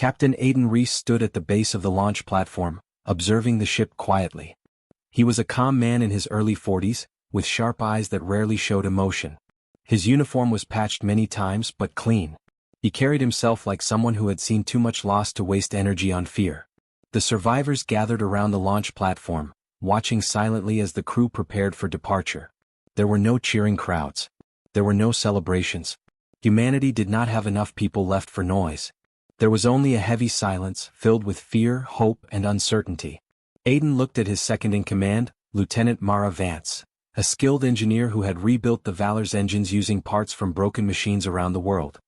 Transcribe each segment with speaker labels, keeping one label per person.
Speaker 1: Captain Aidan Reese stood at the base of the launch platform, observing the ship quietly. He was a calm man in his early 40s, with sharp eyes that rarely showed emotion. His uniform was patched many times but clean. He carried himself like someone who had seen too much loss to waste energy on fear. The survivors gathered around the launch platform, watching silently as the crew prepared for departure. There were no cheering crowds. There were no celebrations. Humanity did not have enough people left for noise. There was only a heavy silence, filled with fear, hope, and uncertainty. Aidan looked at his second-in-command, Lieutenant Mara Vance, a skilled engineer who had rebuilt the Valor's engines using parts from broken machines around the world.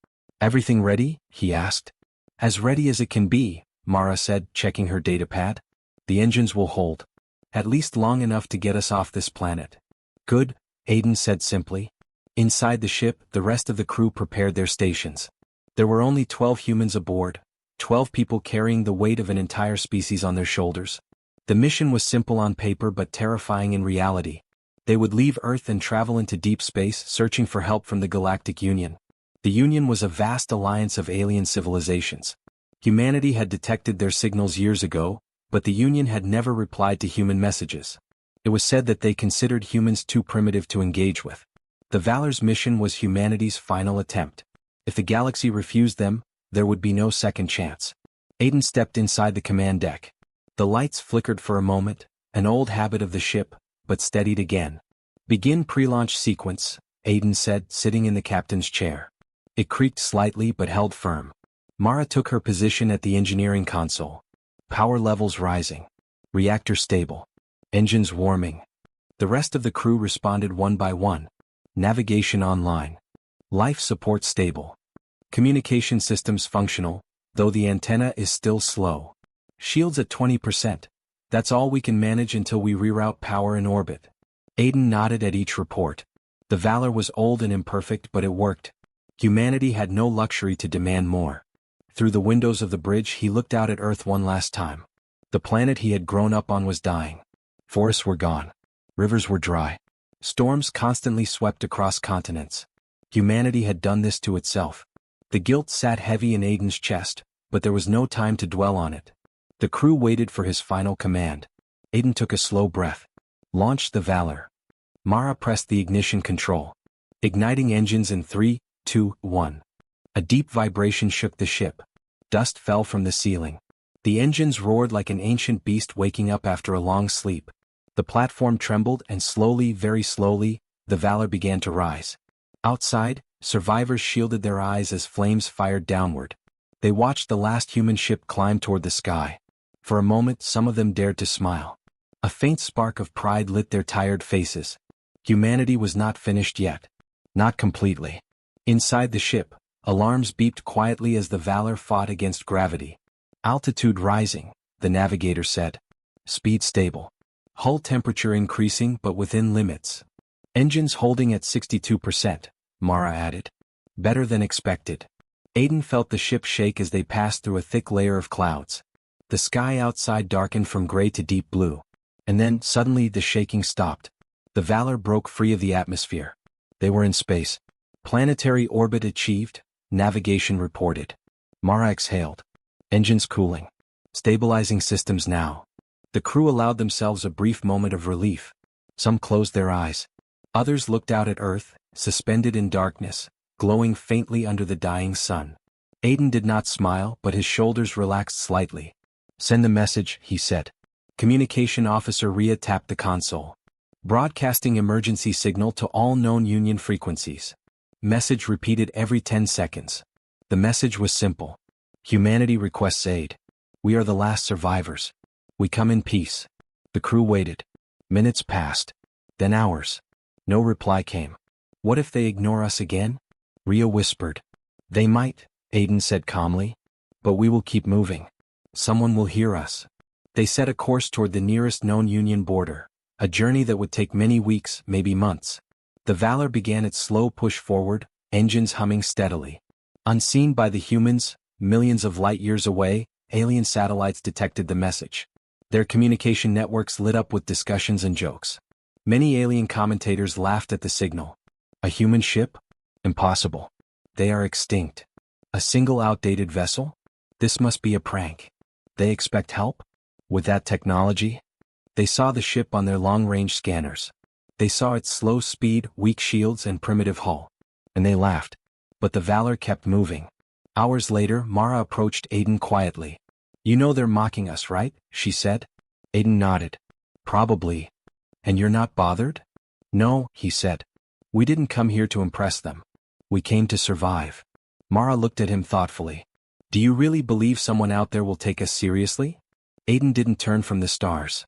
Speaker 1: "Everything ready?" he asked. "As ready as it can be," Mara said, checking her datapad. "The engines will hold. At least long enough to get us off this planet." "Good," Aidan said simply. Inside the ship, the rest of the crew prepared their stations. There were only 12 humans aboard, 12 people carrying the weight of an entire species on their shoulders. The mission was simple on paper but terrifying in reality. They would leave Earth and travel into deep space, searching for help from the Galactic Union. The Union was a vast alliance of alien civilizations. Humanity had detected their signals years ago, but the Union had never replied to human messages. It was said that they considered humans too primitive to engage with. The Valor's mission was humanity's final attempt. If the galaxy refused them, there would be no second chance. Aidan stepped inside the command deck. The lights flickered for a moment, an old habit of the ship, but steadied again. "Begin pre-launch sequence," Aidan said, sitting in the captain's chair. It creaked slightly but held firm. Mara took her position at the engineering console. Power levels rising. Reactor stable. Engines warming. The rest of the crew responded one by one. Navigation online. Life support stable. Communication systems functional, though the antenna is still slow. Shields at 20%. That's all we can manage until we reroute power in orbit. Aidan nodded at each report. The Valor was old and imperfect, but it worked. Humanity had no luxury to demand more. Through the windows of the bridge he looked out at Earth one last time. The planet he had grown up on was dying. Forests were gone. Rivers were dry. Storms constantly swept across continents. Humanity had done this to itself. The guilt sat heavy in Aidan's chest, but there was no time to dwell on it. The crew waited for his final command. Aidan took a slow breath. "Launch the Valor." Mara pressed the ignition control. Igniting engines in 3, 2, 1. A deep vibration shook the ship. Dust fell from the ceiling. The engines roared like an ancient beast waking up after a long sleep. The platform trembled and slowly, very slowly, the Valor began to rise. Outside, survivors shielded their eyes as flames fired downward. They watched the last human ship climb toward the sky. For a moment some of them dared to smile. A faint spark of pride lit their tired faces. Humanity was not finished yet. Not completely. Inside the ship, alarms beeped quietly as the Valor fought against gravity. "Altitude rising," the navigator said. "Speed stable. Hull temperature increasing but within limits. Engines holding at 62%, Mara added. "Better than expected." Aidan felt the ship shake as they passed through a thick layer of clouds. The sky outside darkened from gray to deep blue. And then, suddenly, the shaking stopped. The Valor broke free of the atmosphere. They were in space. Planetary orbit achieved, navigation reported. Mara exhaled. Engines cooling. Stabilizing systems now. The crew allowed themselves a brief moment of relief. Some closed their eyes. Others looked out at Earth, suspended in darkness, glowing faintly under the dying sun. Aidan did not smile, but his shoulders relaxed slightly. "Send the message," he said. Communication Officer Rhea tapped the console. "Broadcasting emergency signal to all known Union frequencies." Message repeated every 10 seconds. The message was simple. "Humanity requests aid. We are the last survivors. We come in peace." The crew waited. Minutes passed. Then hours. No reply came. "What if they ignore us again?" Rhea whispered. "They might," Aidan said calmly. "But we will keep moving. Someone will hear us." They set a course toward the nearest known Union border, a journey that would take many weeks, maybe months. The Valor began its slow push forward, engines humming steadily. Unseen by the humans, millions of light years away, alien satellites detected the message. Their communication networks lit up with discussions and jokes. Many alien commentators laughed at the signal. A human ship? Impossible. They are extinct. A single outdated vessel? This must be a prank. They expect help? With that technology? They saw the ship on their long-range scanners. They saw its slow speed, weak shields, and primitive hull. And they laughed. But the Valor kept moving. Hours later, Mara approached Aiden quietly. "You know they're mocking us, right?" she said. Aiden nodded. "Probably. And you're not bothered?" "No," he said. "We didn't come here to impress them. We came to survive." Mara looked at him thoughtfully. "Do you really believe someone out there will take us seriously?" Aiden didn't turn from the stars.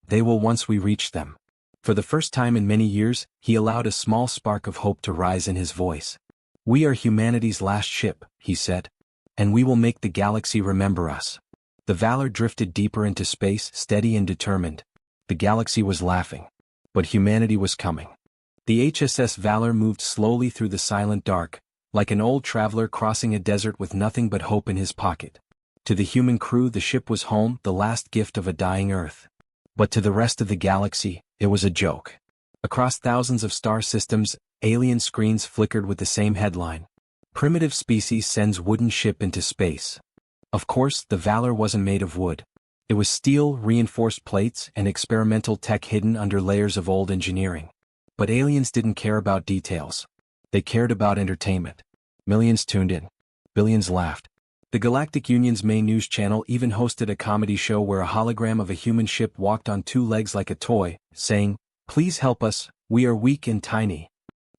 Speaker 1: "They will once we reach them." For the first time in many years, he allowed a small spark of hope to rise in his voice. "We are humanity's last ship," he said. "And we will make the galaxy remember us." The Valor drifted deeper into space, steady and determined. The galaxy was laughing. But humanity was coming. The HSS Valor moved slowly through the silent dark, like an old traveler crossing a desert with nothing but hope in his pocket. To the human crew, the ship was home, the last gift of a dying Earth. But to the rest of the galaxy, it was a joke. Across thousands of star systems, alien screens flickered with the same headline: "Primitive species sends wooden ship into space." Of course, the Valor wasn't made of wood. It was steel, reinforced plates, and experimental tech hidden under layers of old engineering. But aliens didn't care about details. They cared about entertainment. Millions tuned in. Billions laughed. The Galactic Union's main news channel even hosted a comedy show where a hologram of a human ship walked on two legs like a toy, saying, "Please help us, we are weak and tiny."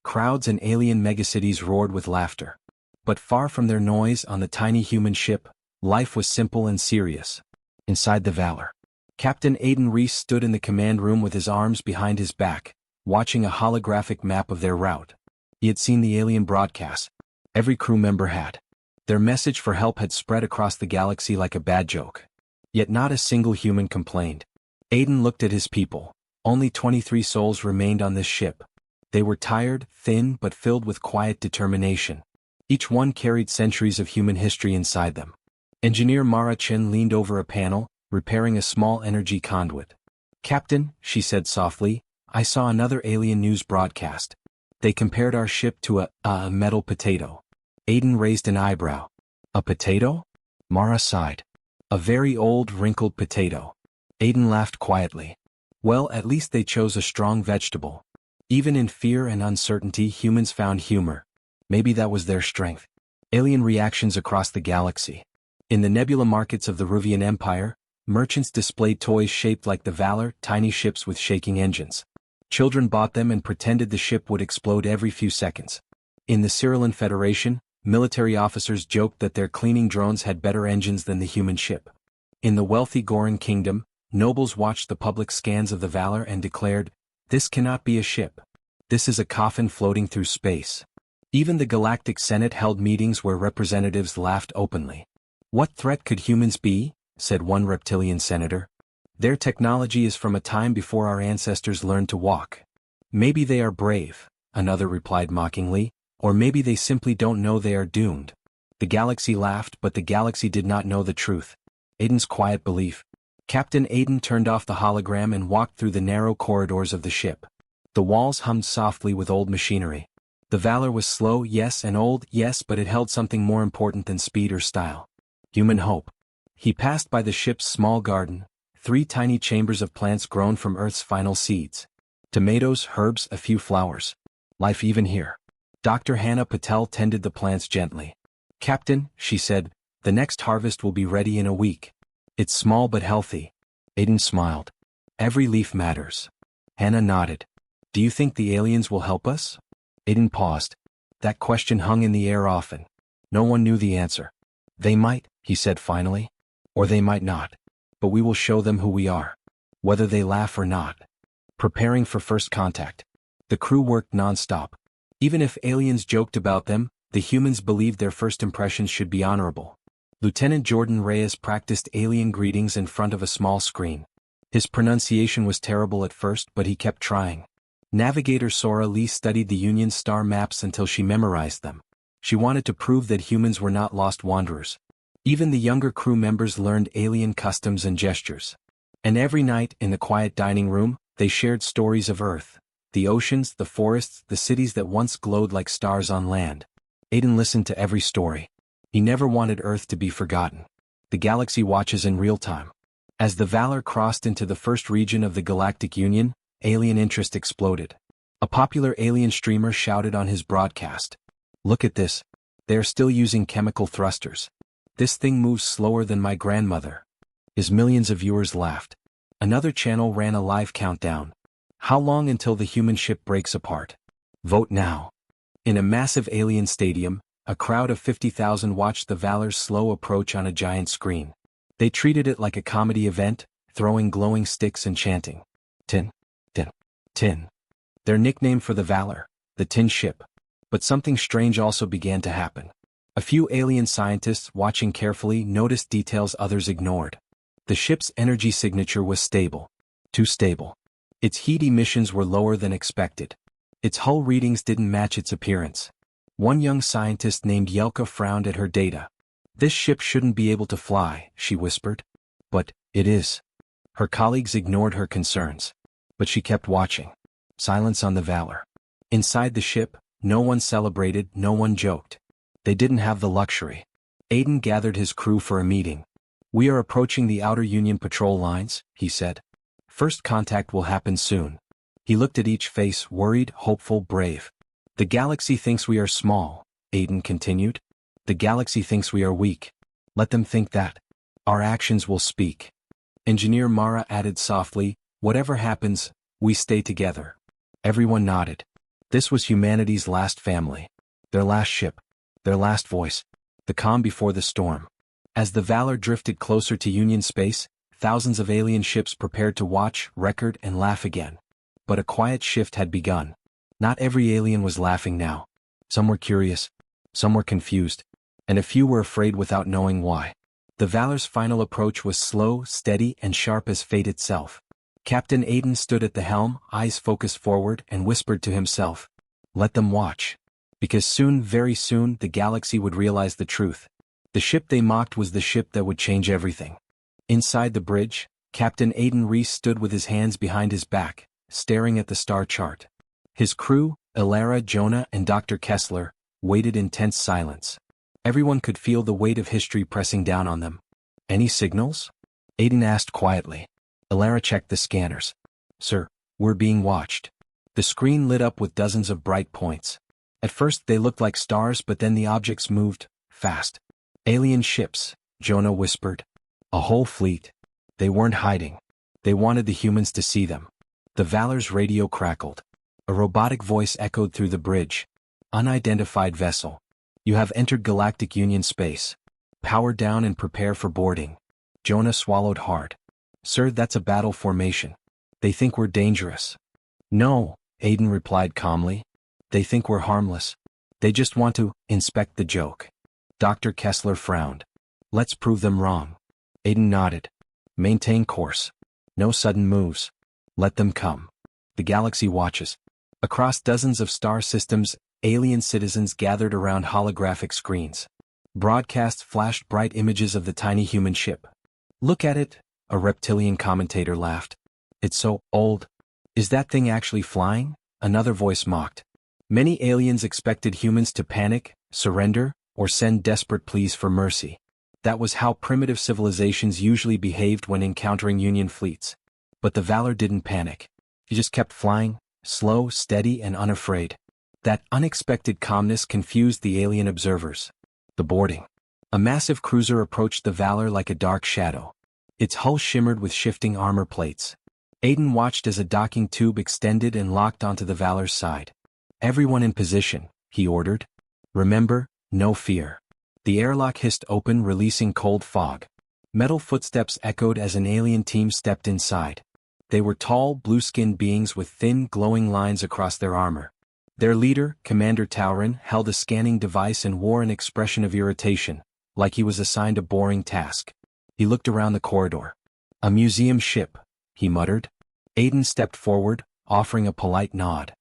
Speaker 1: Crowds in alien megacities roared with laughter. But far from their noise on the tiny human ship, life was simple and serious. Inside the Valor, Captain Aiden Reese stood in the command room with his arms behind his back, watching a holographic map of their route. He had seen the alien broadcasts. Every crew member had. Their message for help had spread across the galaxy like a bad joke. Yet not a single human complained. Aiden looked at his people. Only 23 souls remained on this ship. They were tired, thin, but filled with quiet determination. Each one carried centuries of human history inside them. Engineer Mara Chen leaned over a panel, repairing a small energy conduit. "Captain," she said softly, "I saw another alien news broadcast. They compared our ship to a metal potato." Aiden raised an eyebrow. "A potato?" Mara sighed. "A very old, wrinkled potato." Aiden laughed quietly. "Well, at least they chose a strong vegetable. Even in fear and uncertainty, humans found humor. Maybe that was their strength." Alien reactions across the galaxy. In the nebula markets of the Ruvian Empire, merchants displayed toys shaped like the Valor, tiny ships with shaking engines. Children bought them and pretended the ship would explode every few seconds. In the Cyrillan Federation, military officers joked that their cleaning drones had better engines than the human ship. In the wealthy Goran kingdom, nobles watched the public scans of the Valor and declared, "This cannot be a ship. This is a coffin floating through space." Even the Galactic Senate held meetings where representatives laughed openly. "What threat could humans be?" said one reptilian senator. "Their technology is from a time before our ancestors learned to walk." "Maybe they are brave," another replied mockingly, "or maybe they simply don't know they are doomed." The galaxy laughed, but the galaxy did not know the truth. Aiden's quiet belief. Captain Aiden turned off the hologram and walked through the narrow corridors of the ship. The walls hummed softly with old machinery. The Valor was slow, yes, and old, yes, but it held something more important than speed or style. Human hope. He passed by the ship's small garden, 3 tiny chambers of plants grown from Earth's final seeds. Tomatoes, herbs, a few flowers. Life even here. Dr. Hannah Patel tended the plants gently. "Captain," she said, "the next harvest will be ready in a week. It's small but healthy." Aiden smiled. "Every leaf matters." Hannah nodded. "Do you think the aliens will help us?" Aiden paused. That question hung in the air often. No one knew the answer. "They might," he said finally. "Or they might not. But we will show them who we are. Whether they laugh or not." Preparing for first contact. The crew worked non-stop. Even if aliens joked about them, the humans believed their first impressions should be honorable. Lieutenant Jordan Reyes practiced alien greetings in front of a small screen. His pronunciation was terrible at first, but he kept trying. Navigator Sora Lee studied the Union's star maps until she memorized them. She wanted to prove that humans were not lost wanderers. Even the younger crew members learned alien customs and gestures. And every night, in the quiet dining room, they shared stories of Earth. The oceans, the forests, the cities that once glowed like stars on land. Aiden listened to every story. He never wanted Earth to be forgotten. The Galaxy watches in real time. As the Valor crossed into the first region of the Galactic Union, alien interest exploded. A popular alien streamer shouted on his broadcast. "Look at this. They are still using chemical thrusters. This thing moves slower than my grandmother." His millions of viewers laughed. Another channel ran a live countdown. "How long until the human ship breaks apart? Vote now." In a massive alien stadium, a crowd of 50,000 watched the Valor's slow approach on a giant screen. They treated it like a comedy event, throwing glowing sticks and chanting, "Tin, tin, tin." Their nickname for the Valor, the Tin Ship. But something strange also began to happen. A few alien scientists watching carefully noticed details others ignored. The ship's energy signature was stable. Too stable. Its heat emissions were lower than expected. Its hull readings didn't match its appearance. One young scientist named Yelka frowned at her data. "This ship shouldn't be able to fly," she whispered. "But it is." Her colleagues ignored her concerns. But she kept watching. Silence on the Valor. Inside the ship, no one celebrated, no one joked. They didn't have the luxury. Aiden gathered his crew for a meeting. "We are approaching the outer Union patrol lines," he said. "First contact will happen soon." He looked at each face, worried, hopeful, brave. "The Galaxy thinks we are small," Aiden continued. "The Galaxy thinks we are weak. Let them think that. Our actions will speak." Engineer Mara added softly, "Whatever happens, we stay together." Everyone nodded. This was humanity's last family. Their last ship. Their last voice. The calm before the storm. As the Valor drifted closer to Union space, thousands of alien ships prepared to watch, record, and laugh again. But a quiet shift had begun. Not every alien was laughing now. Some were curious. Some were confused. And a few were afraid without knowing why. The Valor's final approach was slow, steady, and sharp as fate itself. Captain Aiden stood at the helm, eyes focused forward, and whispered to himself, "Let them watch." Because soon, very soon, the Galaxy would realize the truth. The ship they mocked was the ship that would change everything. Inside the bridge, Captain Aiden Reese stood with his hands behind his back, staring at the star chart. His crew, Ilara, Jonah, and Dr. Kessler, waited in tense silence. Everyone could feel the weight of history pressing down on them. "Any signals?" Aiden asked quietly. Ilara checked the scanners. "Sir, we're being watched." The screen lit up with dozens of bright points. At first they looked like stars, but then the objects moved, fast. "Alien ships," Jonah whispered. "A whole fleet." They weren't hiding. They wanted the humans to see them. The Valor's radio crackled. A robotic voice echoed through the bridge. "Unidentified vessel. You have entered Galactic Union space. Power down and prepare for boarding." Jonah swallowed hard. "Sir, that's a battle formation. They think we're dangerous." "No," Aiden replied calmly. "They think we're harmless. They just want to inspect the joke." Dr. Kessler frowned. "Let's prove them wrong." Aiden nodded. "Maintain course. No sudden moves. Let them come." The Galaxy watches. Across dozens of star systems, alien citizens gathered around holographic screens. Broadcasts flashed bright images of the tiny human ship. "Look at it," a reptilian commentator laughed. "It's so old." "Is that thing actually flying?" another voice mocked. Many aliens expected humans to panic, surrender, or send desperate pleas for mercy. That was how primitive civilizations usually behaved when encountering Union fleets. But the Valor didn't panic. It just kept flying, slow, steady, and unafraid. That unexpected calmness confused the alien observers. The boarding. A massive cruiser approached the Valor like a dark shadow. Its hull shimmered with shifting armor plates. Aiden watched as a docking tube extended and locked onto the Valor's side. "Everyone in position," he ordered. "Remember, no fear." The airlock hissed open, releasing cold fog. Metal footsteps echoed as an alien team stepped inside. They were tall, blue-skinned beings with thin, glowing lines across their armor. Their leader, Commander Tauren, held a scanning device and wore an expression of irritation, like he was assigned a boring task. He looked around the corridor. "A museum ship," he muttered. Aiden stepped forward, offering a polite nod.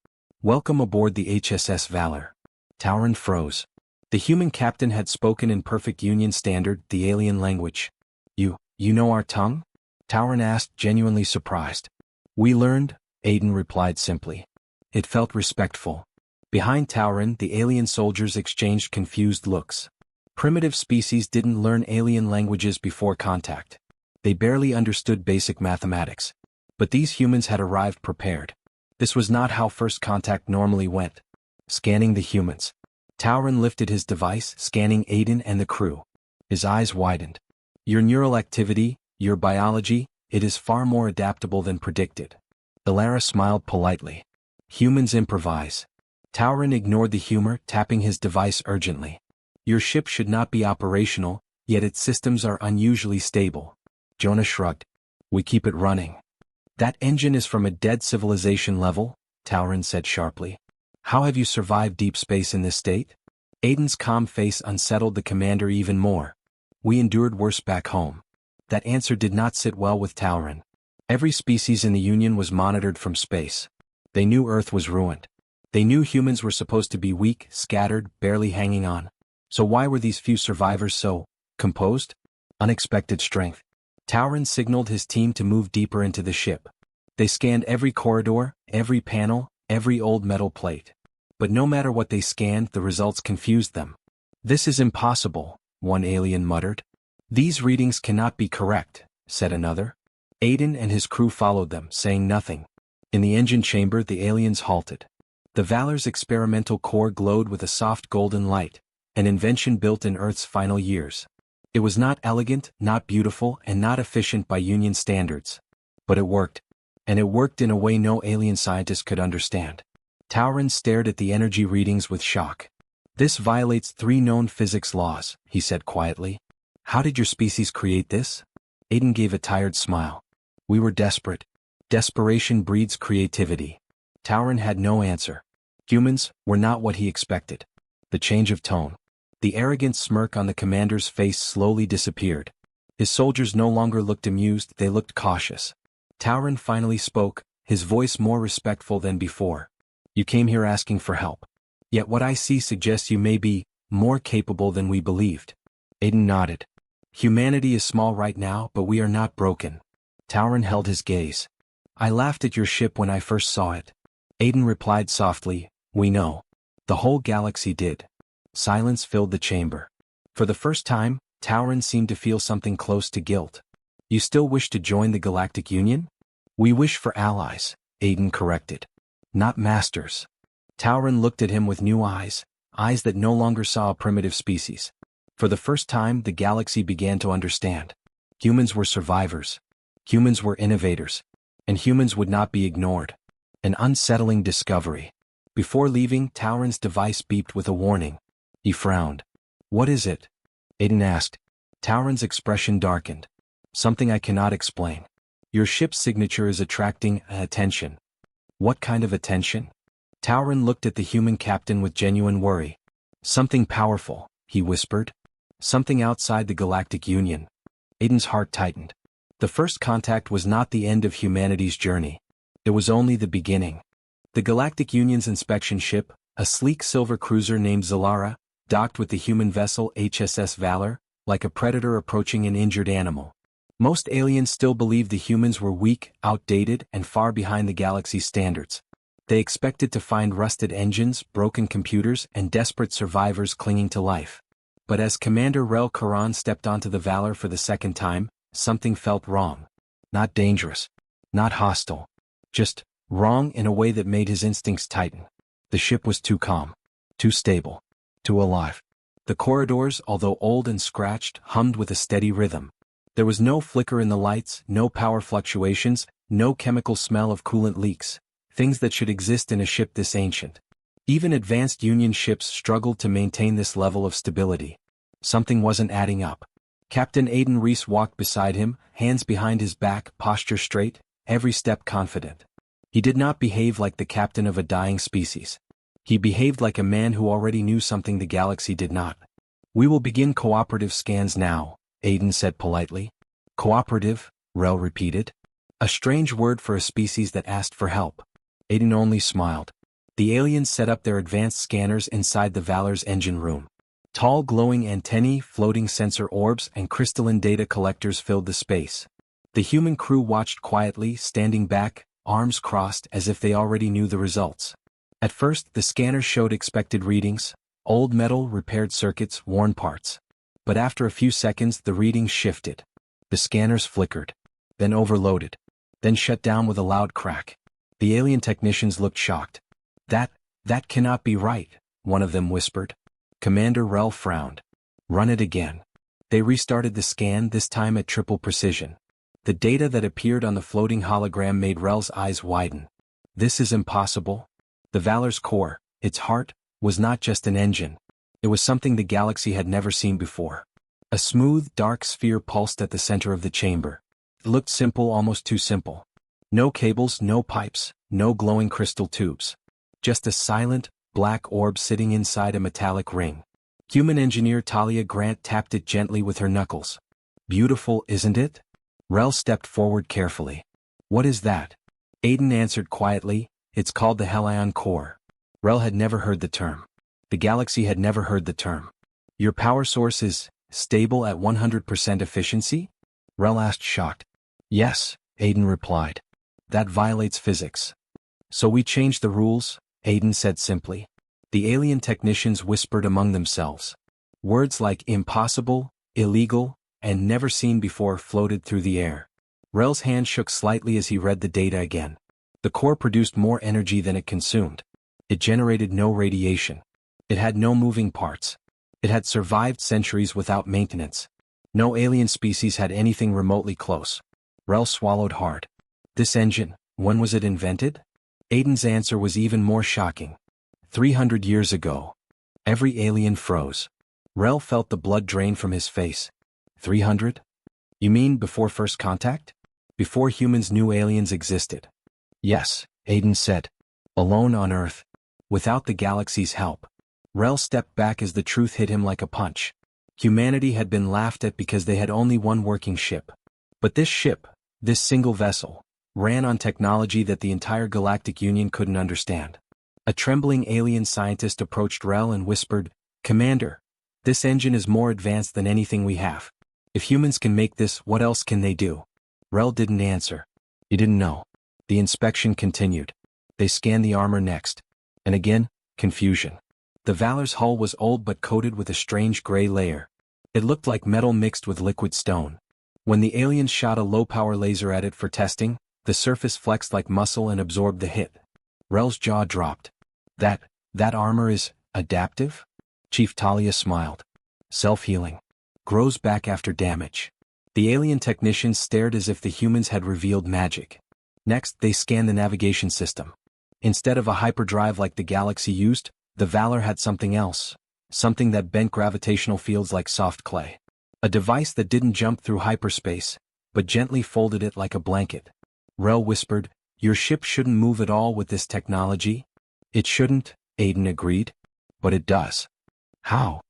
Speaker 1: "Welcome aboard the HSS Valor." Tauren froze. The human captain had spoken in perfect Union standard, the alien language. You know our tongue?" Tauren asked, genuinely surprised. "We learned," Aiden replied simply. It felt respectful. Behind Tauren, the alien soldiers exchanged confused looks. Primitive species didn't learn alien languages before contact. They barely understood basic mathematics. But these humans had arrived prepared. This was not how first contact normally went. Scanning the humans. Tauren lifted his device, scanning Aiden and the crew. His eyes widened. Your neural activity, your biology, it is far more adaptable than predicted. Ilara smiled politely. Humans improvise. Tauren ignored the humor, tapping his device urgently. Your ship should not be operational, yet its systems are unusually stable. Jonah shrugged. We keep it running. That engine is from a dead civilization level, Tauren said sharply. How have you survived deep space in this state? Aiden's calm face unsettled the commander even more. We endured worse back home. That answer did not sit well with Tauren. Every species in the Union was monitored from space. They knew Earth was ruined. They knew humans were supposed to be weak, scattered, barely hanging on. So why were these few survivors so composed? Unexpected strength. Tauren signaled his team to move deeper into the ship. They scanned every corridor, every panel, every old metal plate. But no matter what they scanned, the results confused them. This is impossible, one alien muttered. These readings cannot be correct, said another. Aiden and his crew followed them, saying nothing. In the engine chamber, the aliens halted. The Valor's experimental core glowed with a soft golden light, an invention built in Earth's final years. It was not elegant, not beautiful, and not efficient by Union standards. But it worked. And it worked in a way no alien scientist could understand. Tauren stared at the energy readings with shock. This violates 3 known physics laws, he said quietly. How did your species create this? Aiden gave a tired smile. We were desperate. Desperation breeds creativity. Tauren had no answer. Humans were not what he expected. The change of tone. The arrogant smirk on the commander's face slowly disappeared. His soldiers no longer looked amused, they looked cautious. Tauren finally spoke, his voice more respectful than before. You came here asking for help. Yet what I see suggests you may be more capable than we believed. Aiden nodded. Humanity is small right now, but we are not broken. Tauren held his gaze. I laughed at your ship when I first saw it. Aiden replied softly, we know. The whole galaxy did. Silence filled the chamber. For the first time, Tauren seemed to feel something close to guilt. You still wish to join the Galactic Union? We wish for allies, Aiden corrected. Not masters. Tauren looked at him with new eyes, eyes that no longer saw a primitive species. For the first time, the galaxy began to understand. Humans were survivors. Humans were innovators. And humans would not be ignored. An unsettling discovery. Before leaving, Tauren's device beeped with a warning. He frowned. What is it? Aiden asked. Tauren's expression darkened. Something I cannot explain. Your ship's signature is attracting attention. What kind of attention? Tauren looked at the human captain with genuine worry. Something powerful, he whispered. Something outside the Galactic Union. Aiden's heart tightened. The first contact was not the end of humanity's journey. It was only the beginning. The Galactic Union's inspection ship, a sleek silver cruiser named Zalara, docked with the human vessel HSS Valor, like a predator approaching an injured animal. Most aliens still believed the humans were weak, outdated, and far behind the galaxy's standards. They expected to find rusted engines, broken computers, and desperate survivors clinging to life. But as Commander Rel Karan stepped onto the Valor for the second time, something felt wrong. Not dangerous. Not hostile. Just wrong in a way that made his instincts tighten. The ship was too calm. Too stable. Too alive. The corridors, although old and scratched, hummed with a steady rhythm. There was no flicker in the lights, no power fluctuations, no chemical smell of coolant leaks, things that should exist in a ship this ancient. Even advanced Union ships struggled to maintain this level of stability. Something wasn't adding up. Captain Aiden Reese walked beside him, hands behind his back, posture straight, every step confident. He did not behave like the captain of a dying species. He behaved like a man who already knew something the galaxy did not. We will begin cooperative scans now, Aiden said politely. Cooperative, Rel repeated. A strange word for a species that asked for help. Aiden only smiled. The aliens set up their advanced scanners inside the Valor's engine room. Tall glowing antennae, floating sensor orbs, and crystalline data collectors filled the space. The human crew watched quietly, standing back, arms crossed as if they already knew the results. At first, the scanners showed expected readings: old metal, repaired circuits, worn parts. But after a few seconds the readings shifted. The scanners flickered, then overloaded, then shut down with a loud crack. The alien technicians looked shocked. That cannot be right," one of them whispered. Commander Rel frowned. "Run it again." They restarted the scan, this time at triple precision. The data that appeared on the floating hologram made Rel's eyes widen. This is impossible. The Valor's core, its heart, was not just an engine. It was something the galaxy had never seen before. A smooth, dark sphere pulsed at the center of the chamber. It looked simple, almost too simple. No cables, no pipes, no glowing crystal tubes. Just a silent, black orb sitting inside a metallic ring. Human engineer Talia Grant tapped it gently with her knuckles. "Beautiful, isn't it?" Rel stepped forward carefully. "What is that?" Aiden answered quietly, "It's called the Helion core." Rel had never heard the term. The galaxy had never heard the term. "Your power source is stable at 100% efficiency?" Rel asked, shocked. "Yes," Aiden replied. "That violates physics." "So we changed the rules," Aiden said simply. The alien technicians whispered among themselves. Words like impossible, illegal, and never seen before floated through the air. Rel's hand shook slightly as he read the data again. The core produced more energy than it consumed. It generated no radiation. It had no moving parts. It had survived centuries without maintenance. No alien species had anything remotely close. Rel swallowed hard. This engine, when was it invented? Aiden's answer was even more shocking. 300 years ago. Every alien froze. Rel felt the blood drain from his face. 300? You mean before first contact? Before humans knew aliens existed? Yes, Aiden said. Alone on Earth. Without the galaxy's help. Rel stepped back as the truth hit him like a punch. Humanity had been laughed at because they had only one working ship. But this ship, this single vessel, ran on technology that the entire Galactic Union couldn't understand. A trembling alien scientist approached Rel and whispered, "Commander, this engine is more advanced than anything we have. If humans can make this, what else can they do?" Rel didn't answer. He didn't know. The inspection continued. They scanned the armor next. And again, confusion. The Valor's hull was old but coated with a strange gray layer. It looked like metal mixed with liquid stone. When the aliens shot a low-power laser at it for testing, the surface flexed like muscle and absorbed the hit. Rel's jaw dropped. That armor is adaptive? Chief Talia smiled. Self-healing. Grows back after damage. The alien technicians stared as if the humans had revealed magic. Next, they scanned the navigation system. Instead of a hyperdrive like the Galaxy used, the Valor had something else. Something that bent gravitational fields like soft clay. A device that didn't jump through hyperspace, but gently folded it like a blanket. Rel whispered, "Your ship shouldn't move at all with this technology." "It shouldn't," Aiden agreed. "But it does." "How?"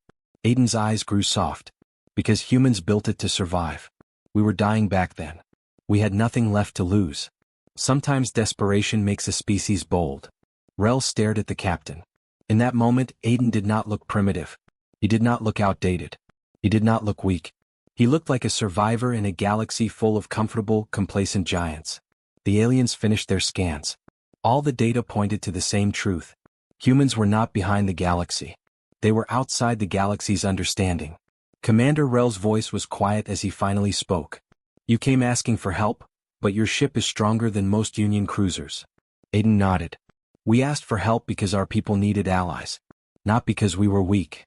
Speaker 1: Aiden's eyes grew soft. "Because humans built it to survive. We were dying back then. We had nothing left to lose. Sometimes desperation makes a species bold." Rel stared at the captain. In that moment, Aiden did not look primitive. He did not look outdated. He did not look weak. He looked like a survivor in a galaxy full of comfortable, complacent giants. The aliens finished their scans. All the data pointed to the same truth. Humans were not behind the galaxy. They were outside the galaxy's understanding. Commander Rel's voice was quiet as he finally spoke. "You came asking for help, but your ship is stronger than most Union cruisers." Aiden nodded. "We asked for help because our people needed allies. Not because we were weak."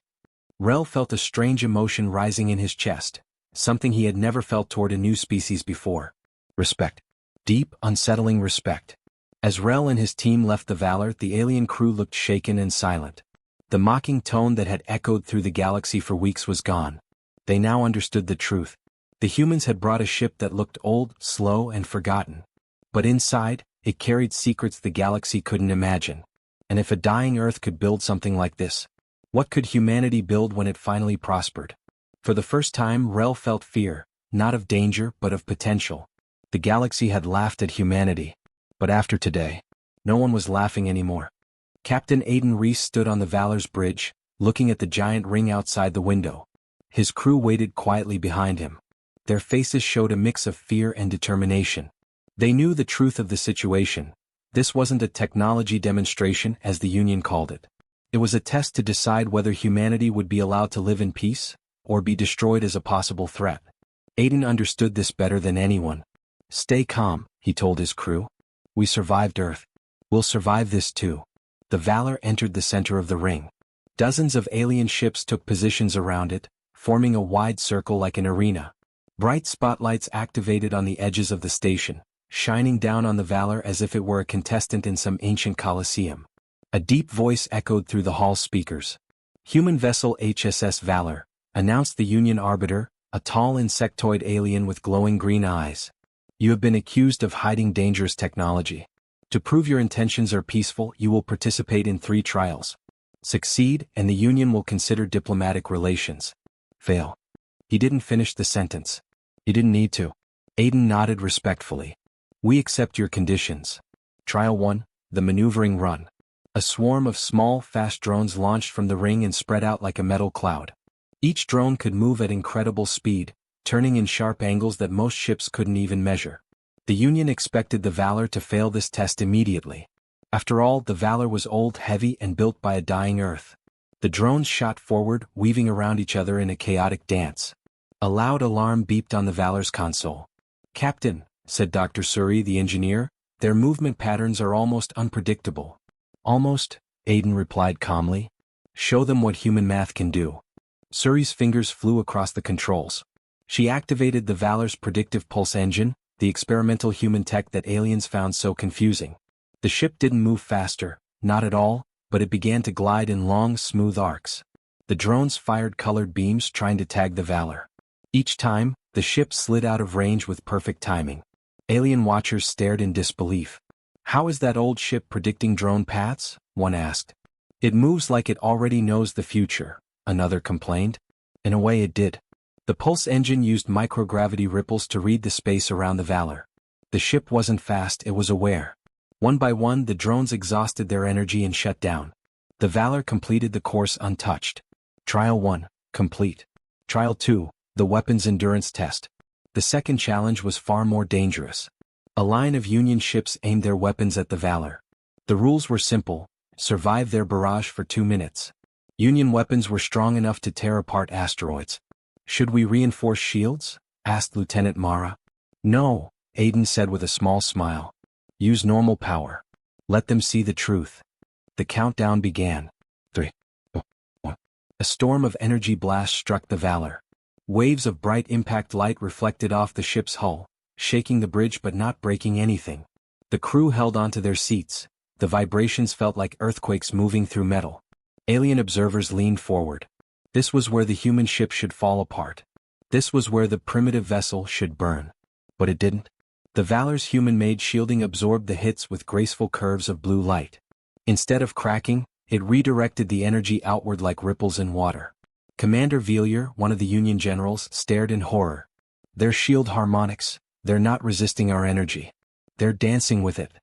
Speaker 1: Rel felt a strange emotion rising in his chest, something he had never felt toward a new species before. Respect. Deep, unsettling respect. As Rel and his team left the Valor, the alien crew looked shaken and silent. The mocking tone that had echoed through the galaxy for weeks was gone. They now understood the truth. The humans had brought a ship that looked old, slow, and forgotten. But inside, it carried secrets the galaxy couldn't imagine. And if a dying Earth could build something like this, what could humanity build when it finally prospered? For the first time, Rel felt fear, not of danger but of potential. The galaxy had laughed at humanity. But after today, no one was laughing anymore. Captain Aiden Reese stood on the Valor's bridge, looking at the giant ring outside the window. His crew waited quietly behind him. Their faces showed a mix of fear and determination. They knew the truth of the situation. This wasn't a technology demonstration, as the Union called it. It was a test to decide whether humanity would be allowed to live in peace, or be destroyed as a possible threat. Aiden understood this better than anyone. "Stay calm," he told his crew. "We survived Earth. We'll survive this too." The Valor entered the center of the ring. Dozens of alien ships took positions around it, forming a wide circle like an arena. Bright spotlights activated on the edges of the station, shining down on the Valor as if it were a contestant in some ancient coliseum. A deep voice echoed through the hall speakers. "Human vessel HSS Valor," announced the Union Arbiter, a tall insectoid alien with glowing green eyes. "You have been accused of hiding dangerous technology. To prove your intentions are peaceful, you will participate in 3 trials. Succeed, and the Union will consider diplomatic relations. Fail." He didn't finish the sentence. He didn't need to. Aiden nodded respectfully. "We accept your conditions. Trial 1, the maneuvering run." A swarm of small, fast drones launched from the ring and spread out like a metal cloud. Each drone could move at incredible speed, turning in sharp angles that most ships couldn't even measure. The Union expected the Valor to fail this test immediately. After all, the Valor was old, heavy, and built by a dying Earth. The drones shot forward, weaving around each other in a chaotic dance. A loud alarm beeped on the Valor's console. "Captain," said Dr. Suri, the engineer, "their movement patterns are almost unpredictable." "Almost," Aiden replied calmly. "Show them what human math can do." Suri's fingers flew across the controls. She activated the Valor's predictive pulse engine, the experimental human tech that aliens found so confusing. The ship didn't move faster, not at all, but it began to glide in long, smooth arcs. The drones fired colored beams trying to tag the Valor. Each time, the ship slid out of range with perfect timing. Alien watchers stared in disbelief. "How is that old ship predicting drone paths?" one asked. "It moves like it already knows the future," another complained. "In a way it did." The pulse engine used microgravity ripples to read the space around the Valor. The ship wasn't fast, it was aware. One by one, the drones exhausted their energy and shut down. The Valor completed the course untouched. Trial 1, complete. Trial 2, the weapons endurance test. The second challenge was far more dangerous. A line of Union ships aimed their weapons at the Valor. The rules were simple: survive their barrage for 2 minutes. Union weapons were strong enough to tear apart asteroids. "Should we reinforce shields?" asked Lieutenant Mara. "No," Aiden said with a small smile. "Use normal power. Let them see the truth." The countdown began. 3, 2, 1. A storm of energy blasts struck the Valor. Waves of bright impact light reflected off the ship's hull, shaking the bridge but not breaking anything. The crew held onto their seats. The vibrations felt like earthquakes moving through metal. Alien observers leaned forward. This was where the human ship should fall apart. This was where the primitive vessel should burn. But it didn't. The Valor's human-made shielding absorbed the hits with graceful curves of blue light. Instead of cracking, it redirected the energy outward like ripples in water. Commander Villiers, one of the Union generals, stared in horror. "They're shield harmonics. They're not resisting our energy. They're dancing with it."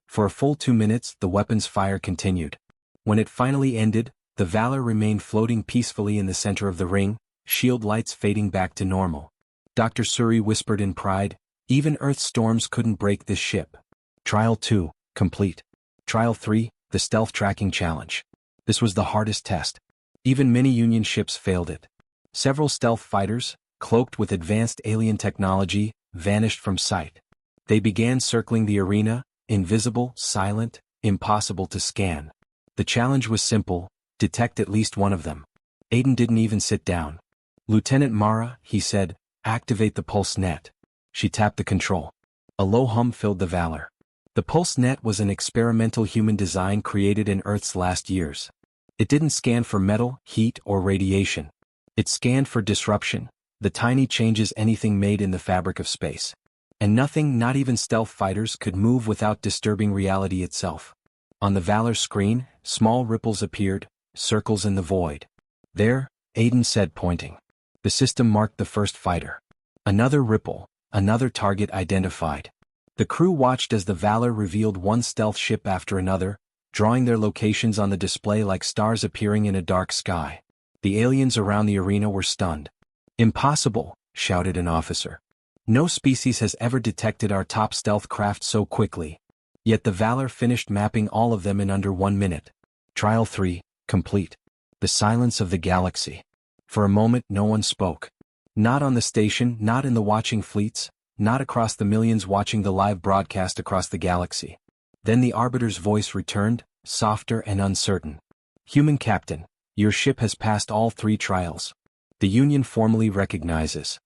Speaker 1: For a full 2 minutes, the weapons fire continued. When it finally ended, the Valor remained floating peacefully in the center of the ring, shield lights fading back to normal. Dr. Suri whispered in pride, "Even Earth's storms couldn't break this ship." Trial 2, complete. Trial 3, the stealth tracking challenge. This was the hardest test. Even many Union ships failed it. Several stealth fighters, cloaked with advanced alien technology, vanished from sight. They began circling the arena, invisible, silent, impossible to scan. The challenge was simple: detect at least one of them. Aiden didn't even sit down. "Lieutenant Mara," he said, "activate the pulse net." She tapped the control. A low hum filled the Valor. The pulse net was an experimental human design created in Earth's last years. It didn't scan for metal, heat, or radiation. It scanned for disruption, the tiny changes anything made in the fabric of space. And nothing, not even stealth fighters, could move without disturbing reality itself. On the Valor screen, small ripples appeared, circles in the void. "There," Aiden said, pointing. The system marked the first fighter. Another ripple, another target identified. The crew watched as the Valor revealed one stealth ship after another, drawing their locations on the display like stars appearing in a dark sky. The aliens around the arena were stunned. "Impossible," shouted an officer. "No species has ever detected our top stealth craft so quickly." Yet the Valor finished mapping all of them in under 1 minute. Trial 3, complete. The silence of the galaxy. For a moment no one spoke. Not on the station, not in the watching fleets, not across the millions watching the live broadcast across the galaxy. Then the Arbiter's voice returned, softer and uncertain. Human Captain, your ship has passed all 3 trials. The Union formally recognizes.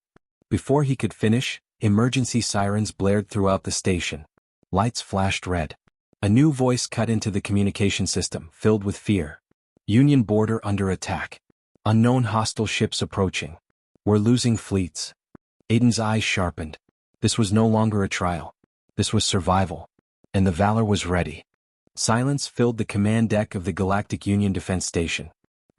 Speaker 1: Before he could finish, emergency sirens blared throughout the station. Lights flashed red. A new voice cut into the communication system, filled with fear. Union border under attack. Unknown hostile ships approaching. We're losing fleets. Aiden's eyes sharpened. This was no longer a trial. This was survival. And the Valor was ready. Silence filled the command deck of the Galactic Union Defense Station.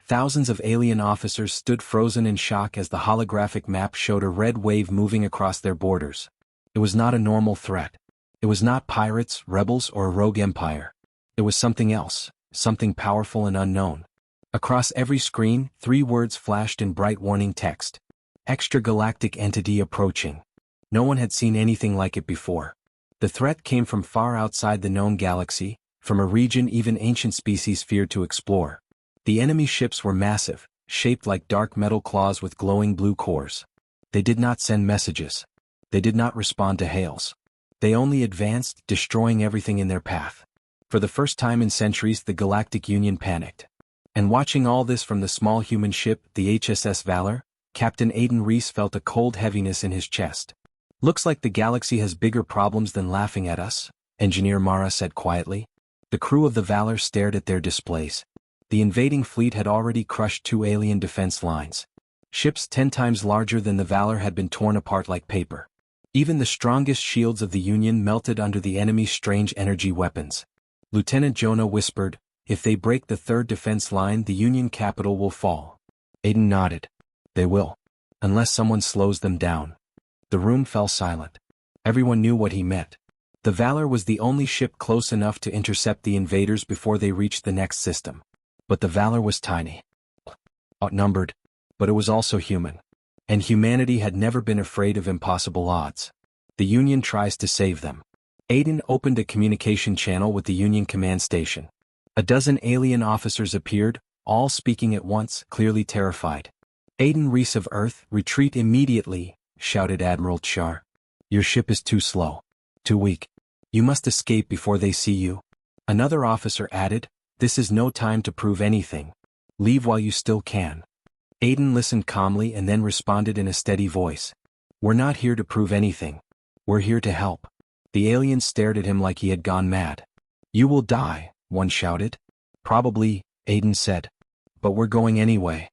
Speaker 1: Thousands of alien officers stood frozen in shock as the holographic map showed a red wave moving across their borders. It was not a normal threat. It was not pirates, rebels, or a rogue empire. It was something else, something powerful and unknown. Across every screen, 3 words flashed in bright warning text. Extragalactic entity approaching. No one had seen anything like it before. The threat came from far outside the known galaxy, from a region even ancient species feared to explore. The enemy ships were massive, shaped like dark metal claws with glowing blue cores. They did not send messages. They did not respond to hails. They only advanced, destroying everything in their path. For the first time in centuries, the Galactic Union panicked. And watching all this from the small human ship, the HSS Valor, Captain Aiden Reese felt a cold heaviness in his chest. Looks like the galaxy has bigger problems than laughing at us, Engineer Mara said quietly. The crew of the Valor stared at their displays. The invading fleet had already crushed 2 alien defense lines. Ships 10 times larger than the Valor had been torn apart like paper. Even the strongest shields of the Union melted under the enemy's strange energy weapons. Lieutenant Jonah whispered, "If they break the 3rd defense line, the Union capital will fall." Aiden nodded. "They will. Unless someone slows them down." The room fell silent. Everyone knew what he meant. The Valor was the only ship close enough to intercept the invaders before they reached the next system. But the Valor was tiny. Outnumbered. But it was also human. And humanity had never been afraid of impossible odds. The Union tries to save them. Aiden opened a communication channel with the Union command station. A dozen alien officers appeared, all speaking at once, clearly terrified. "Aiden Reese of Earth, retreat immediately," shouted Admiral Char. "Your ship is too slow. Too weak. You must escape before they see you." Another officer added, "This is no time to prove anything. Leave while you still can." Aiden listened calmly and then responded in a steady voice. "We're not here to prove anything. We're here to help." The aliens stared at him like he had gone mad. "You will die," one shouted. "Probably," Aiden said. "But we're going anyway."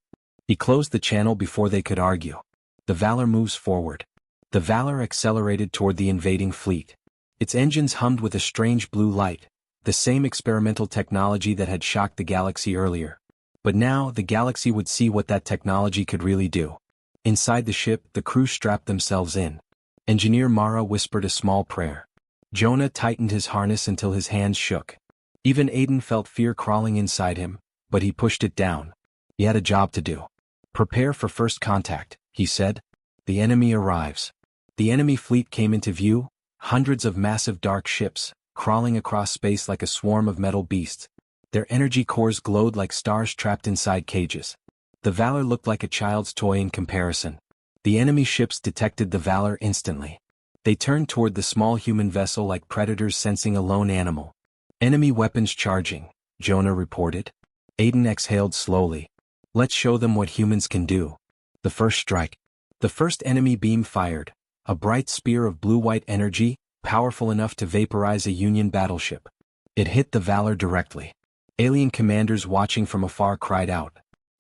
Speaker 1: He closed the channel before they could argue. The Valor moves forward. The Valor accelerated toward the invading fleet. Its engines hummed with a strange blue light, the same experimental technology that had shocked the galaxy earlier. But now the galaxy would see what that technology could really do. Inside the ship, the crew strapped themselves in. Engineer Mara whispered a small prayer. Jonah tightened his harness until his hands shook. Even Aiden felt fear crawling inside him, but he pushed it down. He had a job to do. "Prepare for first contact," he said. "The enemy arrives." The enemy fleet came into view, hundreds of massive dark ships, crawling across space like a swarm of metal beasts. Their energy cores glowed like stars trapped inside cages. The Valor looked like a child's toy in comparison. The enemy ships detected the Valor instantly. They turned toward the small human vessel like predators sensing a lone animal. "Enemy weapons charging," Jonah reported. Aiden exhaled slowly. "Let's show them what humans can do." The first strike. The first enemy beam fired, a bright spear of blue-white energy, powerful enough to vaporize a Union battleship. It hit the Valor directly. Alien commanders watching from afar cried out.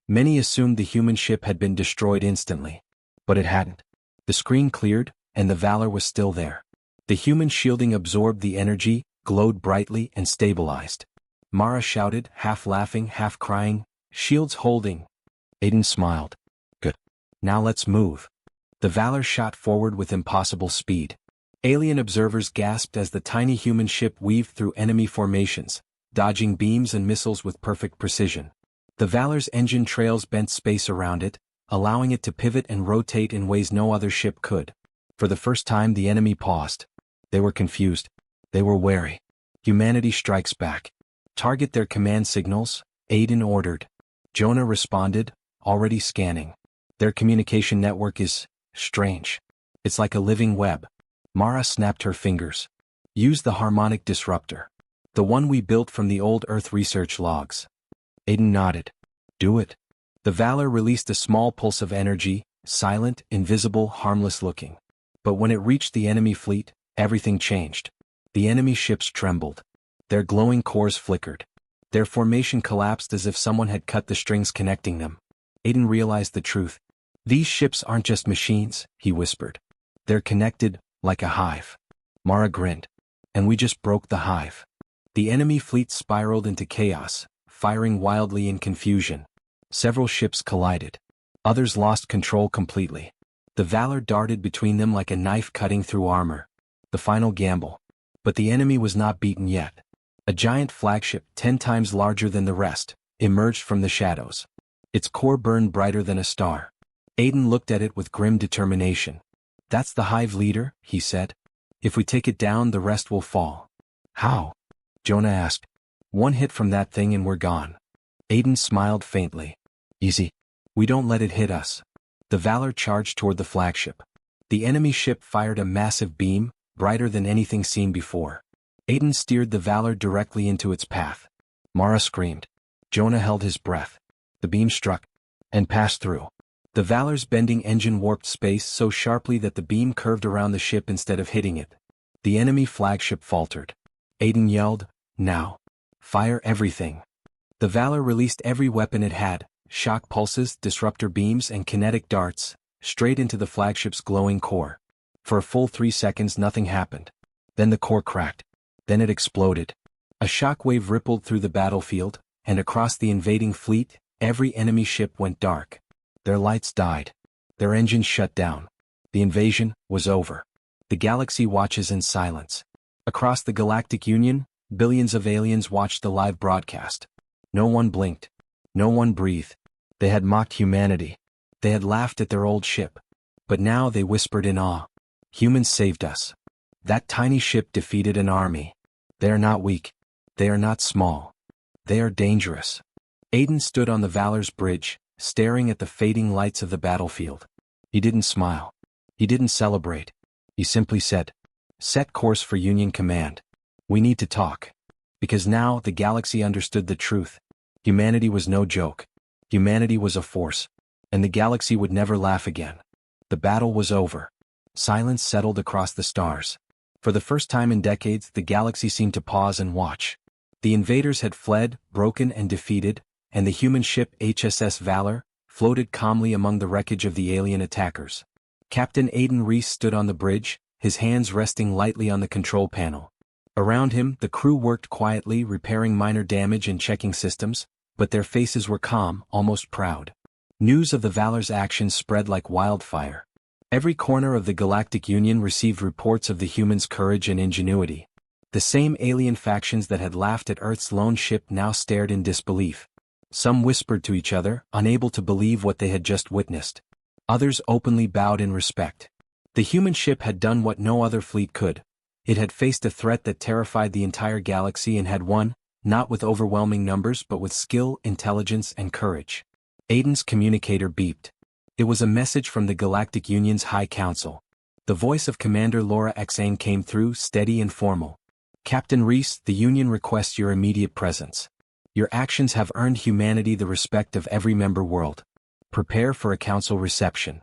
Speaker 1: Many assumed the human ship had been destroyed instantly. But it hadn't. The screen cleared, and the Valor was still there. The human shielding absorbed the energy, glowed brightly, and stabilized. Mara shouted, half laughing, half crying, "Shields holding." Aiden smiled. "Good. Now let's move." The Valor shot forward with impossible speed. Alien observers gasped as the tiny human ship weaved through enemy formations, dodging beams and missiles with perfect precision. The Valor's engine trails bent space around it, allowing it to pivot and rotate in ways no other ship could. For the first time the enemy paused. They were confused. They were wary. Humanity strikes back. "Target their command signals," Aiden ordered. Jonah responded, already scanning. Their communication network is strange. It's like a living web. Mara snapped her fingers. Use the harmonic disruptor. The one we built from the old Earth research logs. Aiden nodded. Do it. The Valor released a small pulse of energy, silent, invisible, harmless looking. But when it reached the enemy fleet, everything changed. The enemy ships trembled. Their glowing cores flickered. Their formation collapsed as if someone had cut the strings connecting them. Aiden realized the truth. These ships aren't just machines, he whispered. They're connected, like a hive. Mara grinned. And we just broke the hive. The enemy fleet spiraled into chaos, firing wildly in confusion. Several ships collided. Others lost control completely. The Valor darted between them like a knife cutting through armor. The final gamble. But the enemy was not beaten yet. A giant flagship, 10 times larger than the rest, emerged from the shadows. Its core burned brighter than a star. Aiden looked at it with grim determination. That's the hive leader, he said. If we take it down, the rest will fall. How? Jonah asked. One hit from that thing and we're gone. Aiden smiled faintly. Easy. We don't let it hit us. The Valor charged toward the flagship. The enemy ship fired a massive beam, brighter than anything seen before. Aiden steered the Valor directly into its path. Mara screamed. Jonah held his breath. The beam struck and passed through. The Valor's bending engine warped space so sharply that the beam curved around the ship instead of hitting it. The enemy flagship faltered. Aiden yelled, Now. Fire everything. The Valor released every weapon it had, shock pulses, disruptor beams and kinetic darts, straight into the flagship's glowing core. For a full 3 seconds nothing happened. Then the core cracked. Then it exploded. A shockwave rippled through the battlefield, and across the invading fleet, every enemy ship went dark. Their lights died. Their engines shut down. The invasion was over. The galaxy watches in silence. Across the Galactic Union, billions of aliens watched the live broadcast. No one blinked. No one breathed. They had mocked humanity. They had laughed at their old ship. But now they whispered in awe. Humans saved us. That tiny ship defeated an army. They are not weak. They are not small. They are dangerous. Aiden stood on the Valor's bridge, staring at the fading lights of the battlefield. He didn't smile. He didn't celebrate. He simply said, Set course for Union Command. We need to talk. Because now the galaxy understood the truth. Humanity was no joke. Humanity was a force. And the galaxy would never laugh again. The battle was over. Silence settled across the stars. For the first time in decades, the galaxy seemed to pause and watch. The invaders had fled, broken and defeated, and the human ship HSS Valor floated calmly among the wreckage of the alien attackers. Captain Aiden Reese stood on the bridge, his hands resting lightly on the control panel. Around him, the crew worked quietly, repairing minor damage and checking systems, but their faces were calm, almost proud. News of the Valor's actions spread like wildfire. Every corner of the Galactic Union received reports of the humans' courage and ingenuity. The same alien factions that had laughed at Earth's lone ship now stared in disbelief. Some whispered to each other, unable to believe what they had just witnessed. Others openly bowed in respect. The human ship had done what no other fleet could. It had faced a threat that terrified the entire galaxy and had won, not with overwhelming numbers but with skill, intelligence, and courage. Aiden's communicator beeped. It was a message from the Galactic Union's High Council. The voice of Commander Laura Exane came through, steady and formal. Captain Reese, the Union requests your immediate presence. Your actions have earned humanity the respect of every member world. Prepare for a council reception.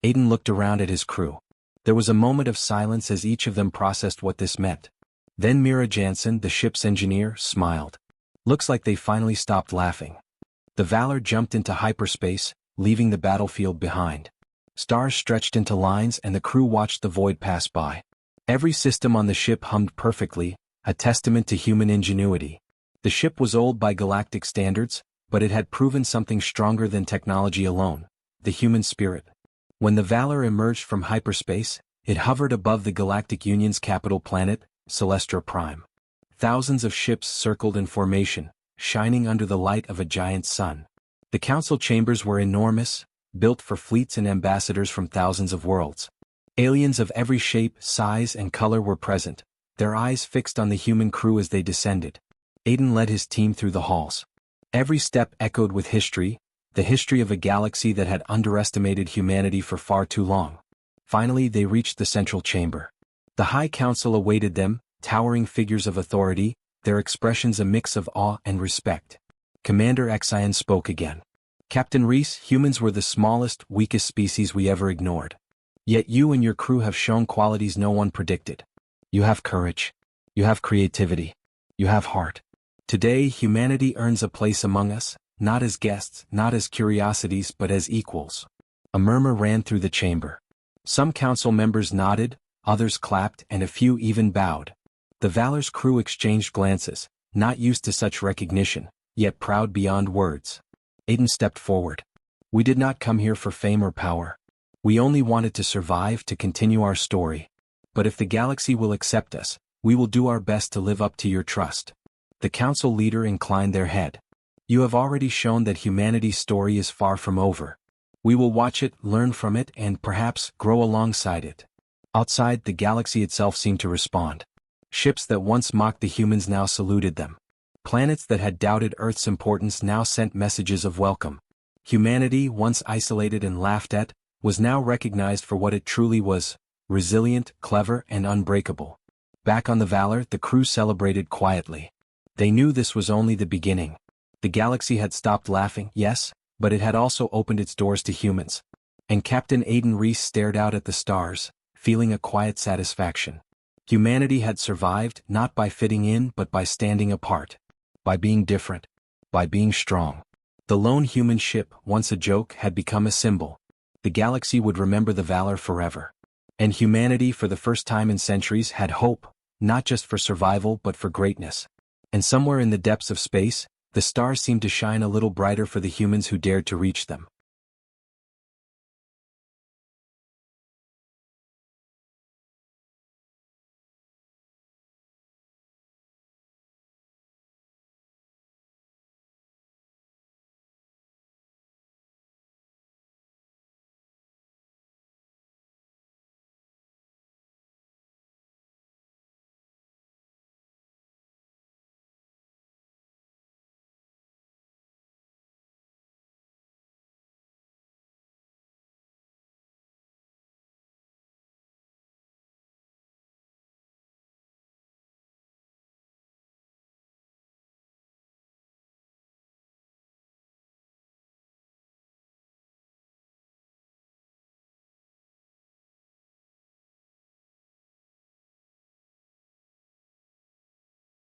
Speaker 1: Aiden looked around at his crew. There was a moment of silence as each of them processed what this meant. Then Mira Jansen, the ship's engineer, smiled. Looks like they finally stopped laughing. The Valor jumped into hyperspace, leaving the battlefield behind. Stars stretched into lines and the crew watched the void pass by. Every system on the ship hummed perfectly, a testament to human ingenuity. The ship was old by galactic standards, but it had proven something stronger than technology alone, the human spirit. When the Valor emerged from hyperspace, it hovered above the Galactic Union's capital planet, Celestra Prime. Thousands of ships circled in formation, shining under the light of a giant sun. The council chambers were enormous, built for fleets and ambassadors from thousands of worlds. Aliens of every shape, size, and color were present, their eyes fixed on the human crew as they descended. Aiden led his team through the halls. Every step echoed with history, the history of a galaxy that had underestimated humanity for far too long. Finally they reached the central chamber. The High Council awaited them, towering figures of authority, their expressions a mix of awe and respect. Commander Xion spoke again. Captain Reese, humans were the smallest, weakest species we ever ignored. Yet you and your crew have shown qualities no one predicted. You have courage. You have creativity. You have heart. Today humanity earns a place among us, not as guests, not as curiosities but as equals. A murmur ran through the chamber. Some council members nodded, others clapped and a few even bowed. The Valor's crew exchanged glances, not used to such recognition, yet proud beyond words. Aiden stepped forward. We did not come here for fame or power. We only wanted to survive, to continue our story. But if the galaxy will accept us, we will do our best to live up to your trust. The council leader inclined their head. You have already shown that humanity's story is far from over. We will watch it, learn from it, and perhaps grow alongside it. Outside, the galaxy itself seemed to respond. Ships that once mocked the humans now saluted them. Planets that had doubted Earth's importance now sent messages of welcome. Humanity, once isolated and laughed at, was now recognized for what it truly was: resilient, clever, and unbreakable. Back on the Valor, the crew celebrated quietly. They knew this was only the beginning. The galaxy had stopped laughing, yes, but it had also opened its doors to humans. And Captain Aiden Reese stared out at the stars, feeling a quiet satisfaction. Humanity had survived, not by fitting in but by standing apart. By being different. By being strong. The lone human ship, once a joke, had become a symbol. The galaxy would remember the Valor forever. And humanity, for the first time in centuries, had hope, not just for survival but for greatness. And somewhere in the depths of space, the stars seemed to shine a little brighter for the humans who dared to reach them.